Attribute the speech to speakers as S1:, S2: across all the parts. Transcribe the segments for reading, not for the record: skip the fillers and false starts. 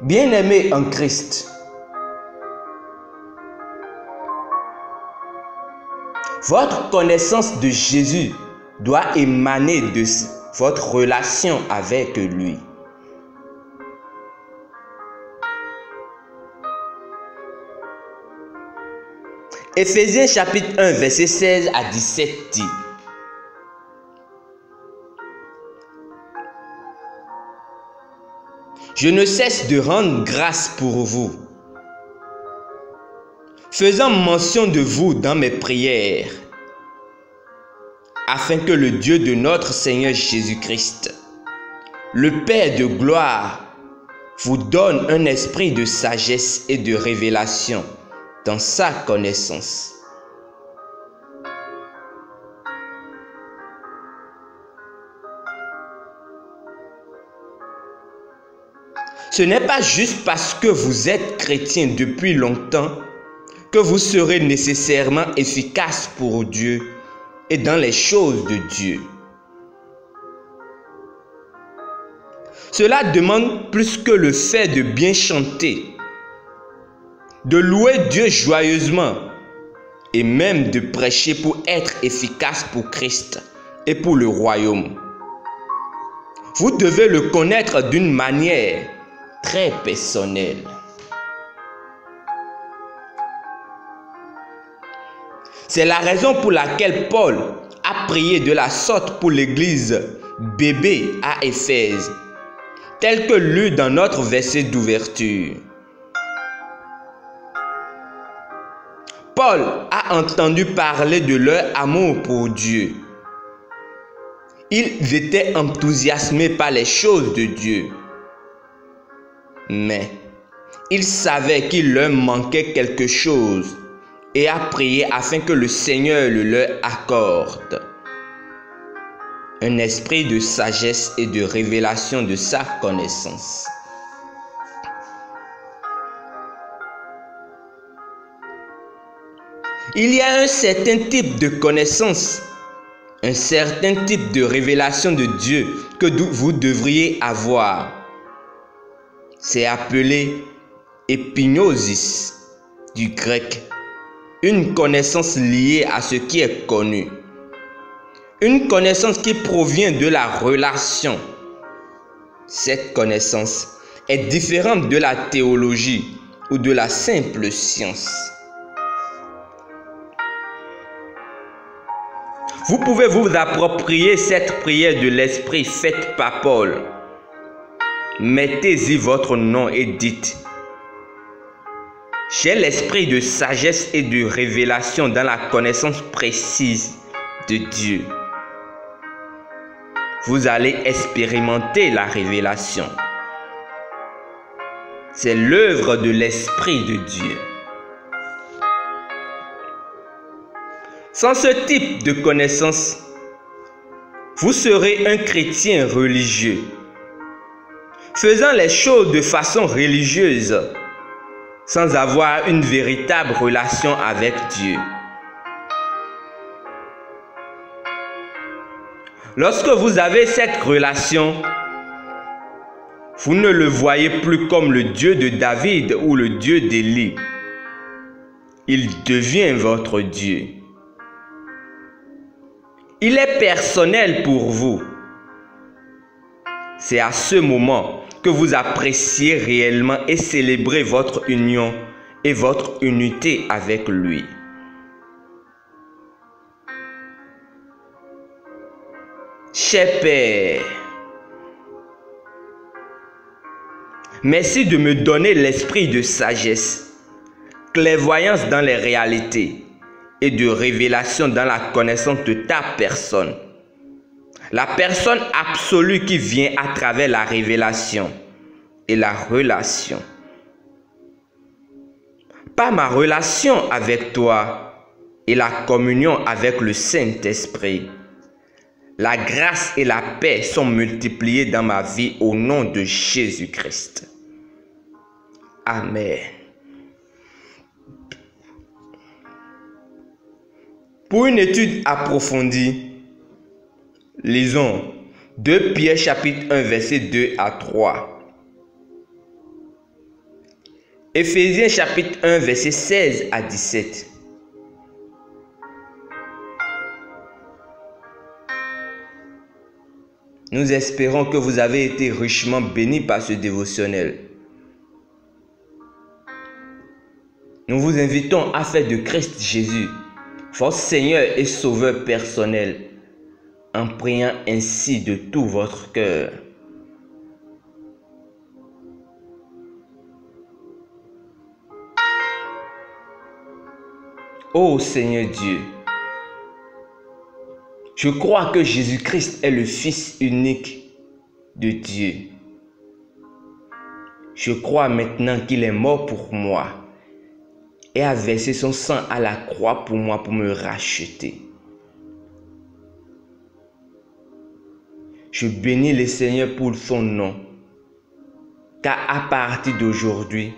S1: Bien-aimés en Christ, votre connaissance de Jésus doit émaner de votre relation avec lui. Éphésiens chapitre 1, verset 16 à 17 dit: Je ne cesse de rendre grâce pour vous, faisant mention de vous dans mes prières, afin que le Dieu de notre Seigneur Jésus-Christ, le Père de gloire, vous donne un esprit de sagesse et de révélation dans sa connaissance. Ce n'est pas juste parce que vous êtes chrétien depuis longtemps que vous serez nécessairement efficace pour Dieu et dans les choses de Dieu. Cela demande plus que le fait de bien chanter, de louer Dieu joyeusement et même de prêcher pour être efficace pour Christ et pour le royaume. Vous devez le connaître d'une manière très personnelle. C'est la raison pour laquelle Paul a prié de la sorte pour l'église bébé à Éphèse, tel que lu dans notre verset d'ouverture. Paul a entendu parler de leur amour pour Dieu. Ils étaient enthousiasmés par les choses de Dieu. Mais ils savaient qu'il leur manquait quelque chose et a prié afin que le Seigneur le leur accorde. Un esprit de sagesse et de révélation de sa connaissance. Il y a un certain type de connaissance, un certain type de révélation de Dieu que vous devriez avoir. C'est appelé épignosis du grec, une connaissance liée à ce qui est connu. Une connaissance qui provient de la relation. Cette connaissance est différente de la théologie ou de la simple science. Vous pouvez vous approprier cette prière de l'Esprit faite par Paul. Mettez-y votre nom et dites: j'ai l'esprit de sagesse et de révélation dans la connaissance précise de Dieu. Vous allez expérimenter la révélation. C'est l'œuvre de l'Esprit de Dieu. Sans ce type de connaissance, vous serez un chrétien religieux, faisant les choses de façon religieuse, sans avoir une véritable relation avec Dieu. Lorsque vous avez cette relation, vous ne le voyez plus comme le Dieu de David ou le Dieu d'Élie. Il devient votre Dieu. Il est personnel pour vous. C'est à ce moment que vous appréciez réellement et célébrez votre union et votre unité avec lui. Cher Père, merci de me donner l'esprit de sagesse, clairvoyance dans les réalités et de révélation dans la connaissance de ta personne. La personne absolue qui vient à travers la révélation et la relation. Par ma relation avec toi et la communion avec le Saint-Esprit, la grâce et la paix sont multipliées dans ma vie au nom de Jésus-Christ. Amen. Pour une étude approfondie, lisons 2 Pierre chapitre 1 verset 2 à 3. Éphésiens chapitre 1, verset 16 à 17. Nous espérons que vous avez été richement bénis par ce dévotionnel. Nous vous invitons à faire de Christ Jésus votre Seigneur et Sauveur personnel, en priant ainsi de tout votre cœur. Ô Seigneur Dieu, je crois que Jésus-Christ est le Fils unique de Dieu. Je crois maintenant qu'il est mort pour moi et a versé son sang à la croix pour moi pour me racheter. Je bénis le Seigneur pour son nom, car à partir d'aujourd'hui,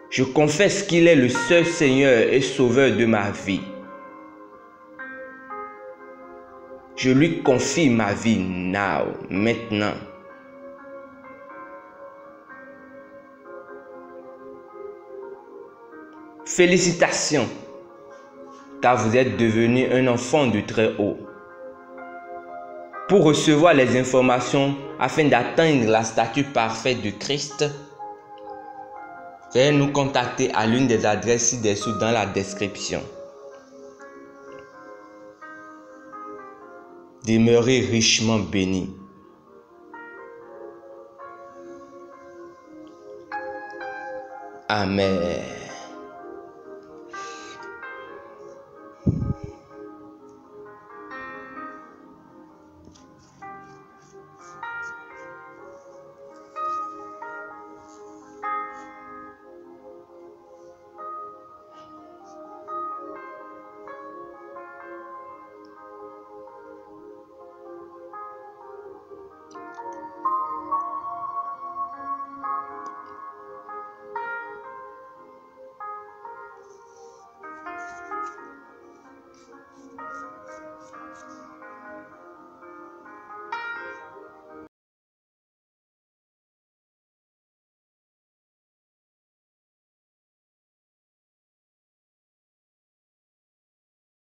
S1: je confesse qu'il est le seul Seigneur et Sauveur de ma vie. Je lui confie ma vie maintenant. Félicitations, car vous êtes devenu un enfant du Très-Haut. Pour recevoir les informations afin d'atteindre la statue parfaite de Christ, veuillez nous contacter à l'une des adresses ci-dessous dans la description. Demeurez richement bénis. Amen.